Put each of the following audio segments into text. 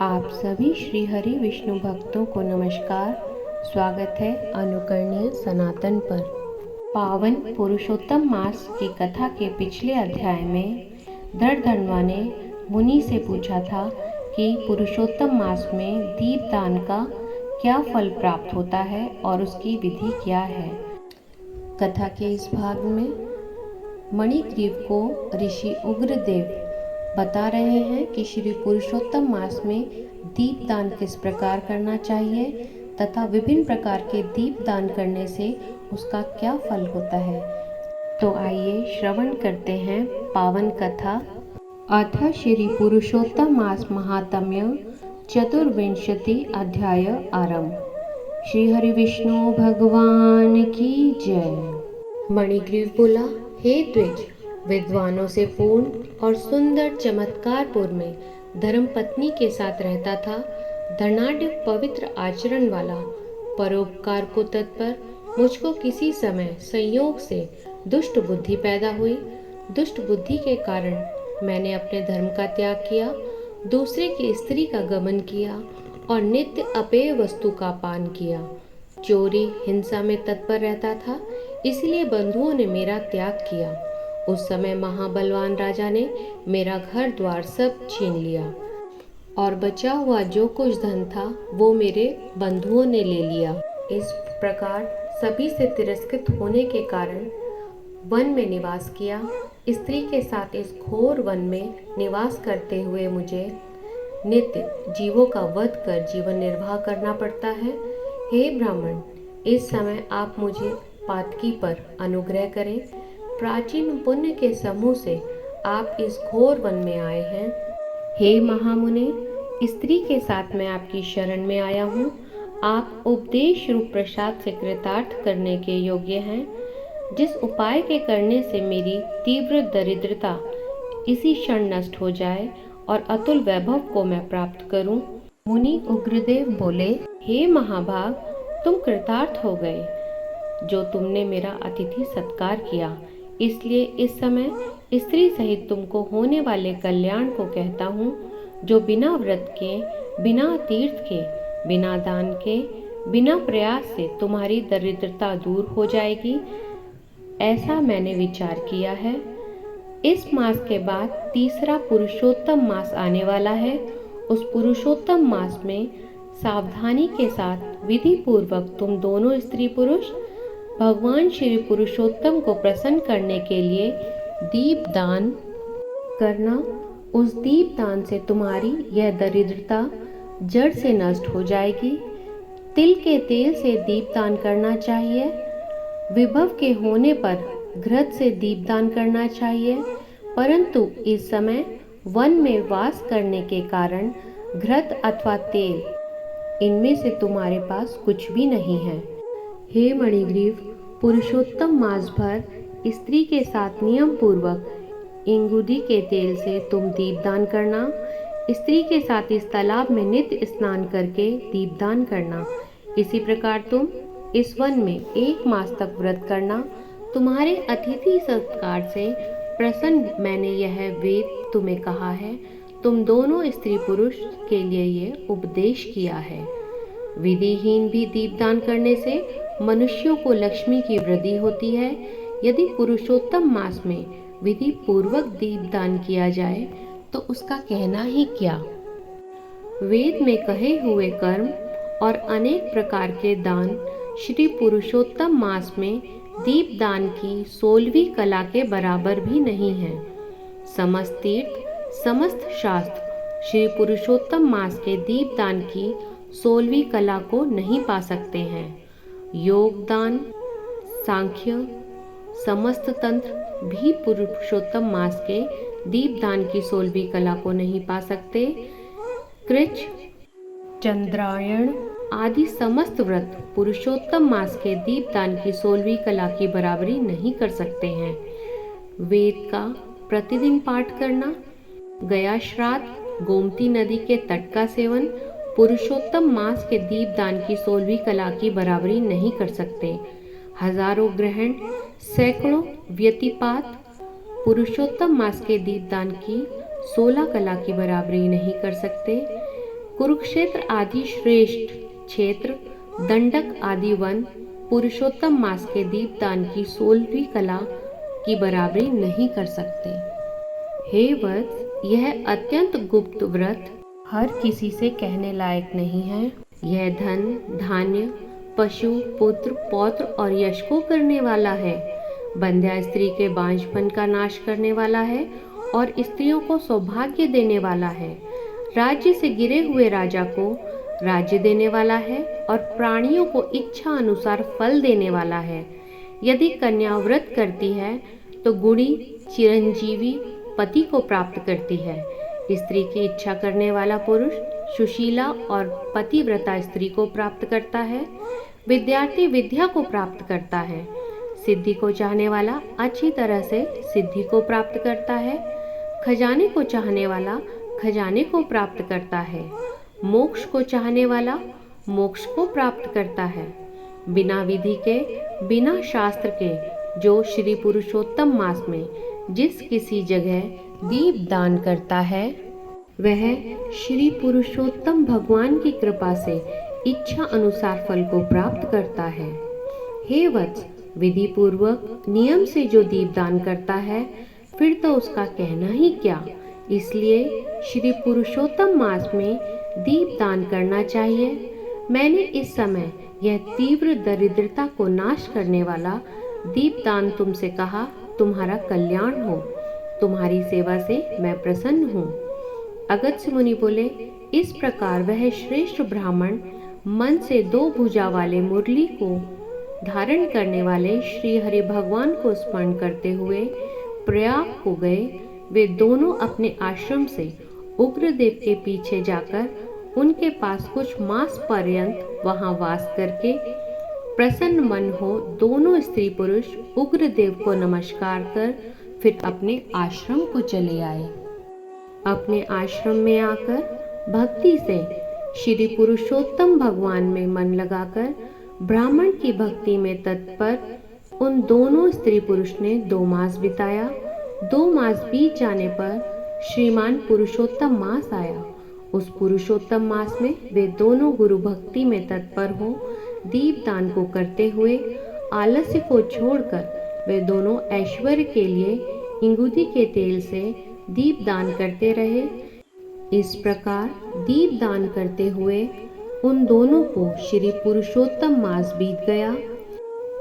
आप सभी श्री हरि विष्णु भक्तों को नमस्कार। स्वागत है अनुकरणीय सनातन पर। पावन पुरुषोत्तम मास की कथा के पिछले अध्याय में धड़धड़वा ने मुनि से पूछा था कि पुरुषोत्तम मास में दीपदान का क्या फल प्राप्त होता है और उसकी विधि क्या है। कथा के इस भाग में मणिग्रीव को ऋषि उग्रदेव बता रहे हैं कि श्री पुरुषोत्तम मास में दीपदान किस प्रकार करना चाहिए तथा विभिन्न प्रकार के दीपदान करने से उसका क्या फल होता है। तो आइए श्रवण करते हैं पावन कथा। अथ श्री पुरुषोत्तम मास महात्म्य चतुर्विंशति अध्याय आरंभ। श्री हरि विष्णु भगवान की जय। मणिग्रीव बोला, हे द्विज, विद्वानों से पूर्ण और सुंदर चमत्कारपुर में धर्मपत्नी के साथ रहता था। धनाढ्य पवित्र आचरण वाला, परोपकार को तत्पर, मुझको किसी समय संयोग से दुष्ट बुद्धि पैदा हुई। दुष्ट बुद्धि के कारण मैंने अपने धर्म का त्याग किया, दूसरे की स्त्री का गमन किया और नित्य अपेय वस्तु का पान किया। चोरी हिंसा में तत्पर रहता था, इसलिए बंधुओं ने मेरा त्याग किया। उस समय महाबलवान राजा ने मेरा घर द्वार सब छीन लिया और बचा हुआ जो कुछ धन था वो मेरे बंधुओं ने ले लिया। इस प्रकार सभी से तिरस्कृत होने के कारण वन में निवास किया। स्त्री के साथ इस घोर वन में निवास करते हुए मुझे नित्य जीवों का वध कर जीवन निर्वाह करना पड़ता है। हे ब्राह्मण, इस समय आप मुझे पातकी पर अनुग्रह करें। प्राचीन पुण्य के समूह से आप इस घोर वन में आए हैं। हे महामुने, स्त्री के साथ मैं आपकी शरण में आया हूँ। आप उपदेश रूप प्रसाद से कृतार्थ करने के योग्य हैं। जिस उपाय के करने से मेरी तीव्र दरिद्रता इसी क्षण नष्ट हो जाए और अतुल वैभव को मैं प्राप्त करूं। मुनि उग्रदेव बोले, हे महाभाग, तुम कृतार्थ हो गए जो तुमने मेरा अतिथि सत्कार किया। इसलिए इस समय स्त्री सहित तुमको होने वाले कल्याण को कहता हूँ, जो बिना व्रत के, बिना तीर्थ के, बिना दान के, बिना प्रयास से तुम्हारी दरिद्रता दूर हो जाएगी। ऐसा मैंने विचार किया है। इस मास के बाद तीसरा पुरुषोत्तम मास आने वाला है। उस पुरुषोत्तम मास में सावधानी के साथ विधि पूर्वक तुम दोनों स्त्री पुरुष भगवान श्री पुरुषोत्तम को प्रसन्न करने के लिए दीपदान करना। उस दीपदान से तुम्हारी यह दरिद्रता जड़ से नष्ट हो जाएगी। तिल के तेल से दीपदान करना चाहिए। विभव के होने पर घृत से दीपदान करना चाहिए, परंतु इस समय वन में वास करने के कारण घृत अथवा तेल इनमें से तुम्हारे पास कुछ भी नहीं है। हे मणिग्रीव, पुरुषोत्तम मास भर स्त्री के साथ नियम पूर्वक इंगुदी के तेल से तुम दीपदान करना। स्त्री के साथ इस तालाब में नित्य स्नान करके दीपदान करना। इसी प्रकार तुम इस वन में 1 मास तक व्रत करना। तुम्हारे अतिथि सत्कार से प्रसन्न मैंने यह वेद तुम्हें कहा है। तुम दोनों स्त्री पुरुष के लिए ये उपदेश किया है। विधिहीन भी दीपदान करने से मनुष्यों को लक्ष्मी की वृद्धि होती है। यदि पुरुषोत्तम मास में विधि पूर्वक दीपदान किया जाए तो उसका कहना ही क्या। वेद में कहे हुए कर्म और अनेक प्रकार के दान श्री पुरुषोत्तम मास में दीपदान की 16वीं कला के बराबर भी नहीं है। समस्त तीर्थ, समस्त शास्त्र श्री पुरुषोत्तम मास के दीपदान की 16वीं कला को नहीं पा सकते हैं। योगदान, सांख्य, समस्त तंत्र भी पुरुषोत्तम मास के दीपदान की 16वीं कला को नहीं पा सकते। कृच, चंद्रायण आदि समस्त व्रत पुरुषोत्तम मास के दीपदान की 16वीं कला की बराबरी नहीं कर सकते हैं। वेद का प्रतिदिन पाठ करना, गया श्राद्ध, गोमती नदी के तट का सेवन पुरुषोत्तम मास के दीपदान की 16वीं कला की बराबरी नहीं कर सकते। हजारों ग्रहण, सैकड़ों व्यतिपात पुरुषोत्तम मास के दीपदान की 16 कला की बराबरी नहीं कर सकते। कुरुक्षेत्र आदि श्रेष्ठ क्षेत्र, दंडक आदि वन पुरुषोत्तम मास के दीपदान की 16वीं कला की बराबरी नहीं कर सकते। हे वत्स, यह अत्यंत गुप्त व्रत हर किसी से कहने लायक नहीं है। यह धन, धान्य, पशु, पुत्र, पौत्र और यश को करने वाला है, बंध्या स्त्री के बांझपन का नाश करने वाला है और स्त्रियों को सौभाग्य देने वाला है, राज्य से गिरे हुए राजा को राज्य देने वाला है और प्राणियों को इच्छा अनुसार फल देने वाला है। यदि कन्या व्रत करती है तो गुणी चिरंजीवी पति को प्राप्त करती है। स्त्री की इच्छा करने वाला पुरुष सुशीला और पतिव्रता स्त्री को प्राप्त करता है। विद्यार्थी विद्या को प्राप्त करता है। सिद्धि को चाहने वाला अच्छी तरह से सिद्धि को प्राप्त करता है। खजाने को चाहने वाला खजाने को प्राप्त करता है। मोक्ष को चाहने वाला मोक्ष को प्राप्त करता है। बिना विधि के, बिना शास्त्र के जो श्री पुरुषोत्तम मास में जिस किसी जगह दीप दान करता है, वह श्री पुरुषोत्तम भगवान की कृपा से इच्छा अनुसार फल को प्राप्त करता है। हे वत्स, विधि पूर्वक नियम से जो दीप दान करता है, फिर तो उसका कहना ही क्या। इसलिए श्री पुरुषोत्तम मास में दीप दान करना चाहिए। मैंने इस समय यह तीव्र दरिद्रता को नाश करने वाला दीप दान तुमसे कहा। तुम्हारा कल्याण हो। तुम्हारी सेवा से मैं प्रसन्न हूँ। अगस्त्य मुनि बोले, इस प्रकार वह श्रेष्ठ ब्राह्मण मन से 2 भुजा वाले मुरली को धारण करने वाले श्री हरि भगवान को स्मरण करते हुए प्रयाग को गए। वे दोनों अपने आश्रम से उग्रदेव के पीछे जाकर उनके पास कुछ मास पर्यंत वहां वास करके प्रसन्न मन हो दोनों स्त्री पुरुष उग्रदेव को नमस्कार कर फिर अपने आश्रम को चले आए। अपने आश्रम में आकर भक्ति से श्री पुरुषोत्तम भगवान में मन लगाकर ब्राह्मण की भक्ति में तत्पर उन दोनों स्त्री पुरुष ने 2 मास बिताया। 2 मास बीत जाने पर श्रीमान पुरुषोत्तम मास आया। उस पुरुषोत्तम मास में वे दोनों गुरु भक्ति में तत्पर हो दीप दान को करते हुए आलस्य को छोड़कर वे दोनों ऐश्वर्य के लिए इंगुदी के तेल से दीप दान करते रहे। इस प्रकार दीप दान करते हुए उन दोनों को श्री पुरुषोत्तम मास बीत गया।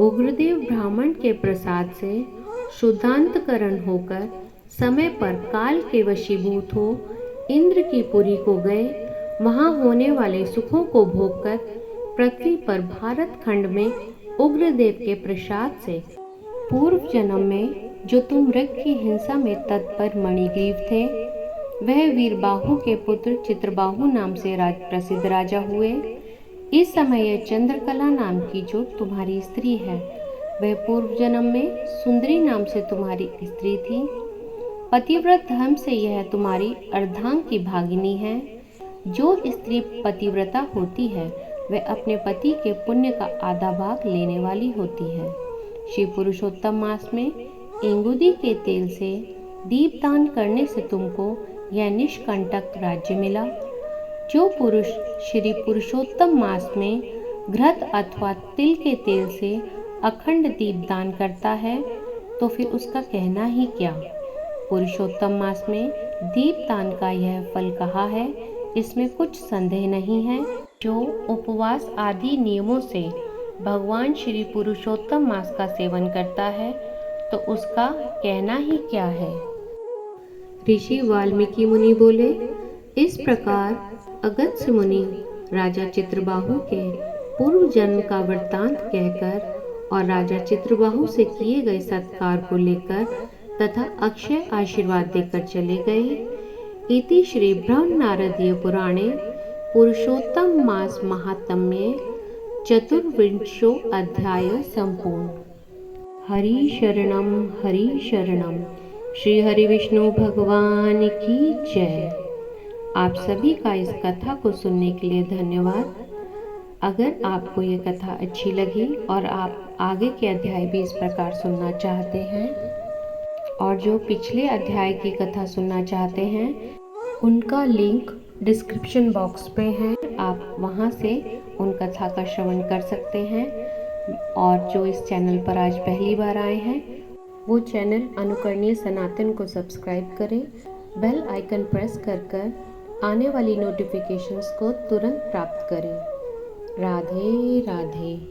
उग्रदेव ब्राह्मण के प्रसाद से शुद्धांतकरण होकर समय पर काल के वशीभूत हो इंद्र की पुरी को गए। वहां होने वाले सुखों को भोगकर पृथ्वी पर भारत खंड में उग्रदेव के प्रसाद से पूर्व जन्म में जो तुम मृग की हिंसा में तत्पर मणिग्रीव थे, वह वीरबाहु के पुत्र चित्रबाहु नाम से प्रसिद्ध राजा हुए। इस समय यह चंद्रकला नाम की जो तुम्हारी स्त्री है, वह पूर्व जन्म में सुंदरी नाम से तुम्हारी स्त्री थी। पतिव्रत धर्म से यह तुम्हारी अर्धांग की भागिनी है। जो स्त्री पतिव्रता होती है वह अपने पति के पुण्य का आधा भाग लेने वाली होती है। श्री पुरुषोत्तम मास में इंगुदी के तेल से दीपदान करने से तुमको यह निष्कंटक राज्य मिला। जो पुरुष श्री पुरुषोत्तम मास में घृत अथवा तिल के तेल से अखंड दीपदान करता है, तो फिर उसका कहना ही क्या। पुरुषोत्तम मास में दीपदान का यह फल कहा है, इसमें कुछ संदेह नहीं है। जो उपवास आदि नियमों से भगवान श्री पुरुषोत्तम मास का सेवन करता है, तो उसका कहना ही क्या है। ऋषि वाल्मीकि मुनि बोले, इस प्रकार अगस्त्य मुनि राजा चित्रबाहु के पूर्व जन्म का वृत्तांत कहकर और राजा चित्रबाहु से किए गए सत्कार को लेकर तथा अक्षय आशीर्वाद देकर चले गए। इति श्री ब्रह्म नारदीय पुराणे पुरुषोत्तम मास महात्म्ये चतुर्विंशो अध्याय संपूर्ण। हरि शरणम श्री हरि विष्णु भगवान की जय। आप सभी का इस कथा को सुनने के लिए धन्यवाद। अगर आपको ये कथा अच्छी लगी और आप आगे के अध्याय भी इस प्रकार सुनना चाहते हैं और जो पिछले अध्याय की कथा सुनना चाहते हैं, उनका लिंक डिस्क्रिप्शन बॉक्स पे हैं, आप वहाँ से उन कथा का श्रवण कर सकते हैं। और जो इस चैनल पर आज पहली बार आए हैं वो चैनल अनुकरणीय सनातन को सब्सक्राइब करें, बेल आइकन प्रेस कर आने वाली नोटिफिकेशंस को तुरंत प्राप्त करें। राधे राधे।